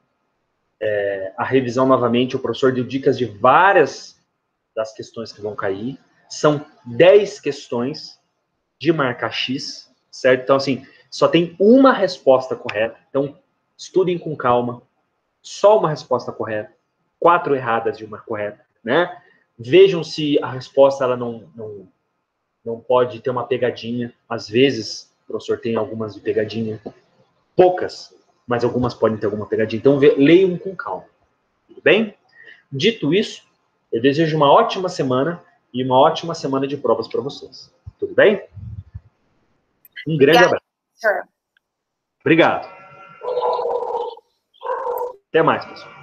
a revisão novamente, o professor deu dicas de várias das questões que vão cair. São 10 questões de marcar X, certo? Então, assim, só tem uma resposta correta. Então, estudem com calma. Só uma resposta correta. 4 erradas de uma correta, né? Vejam se a resposta ela não pode ter uma pegadinha. Às vezes, o professor tem algumas de pegadinha. Poucas, mas algumas podem ter alguma pegadinha. Então, leiam com calma. Tudo bem? Dito isso, eu desejo uma ótima semana e uma ótima semana de provas para vocês. Tudo bem? Um grande abraço. Obrigado. Até mais, pessoal.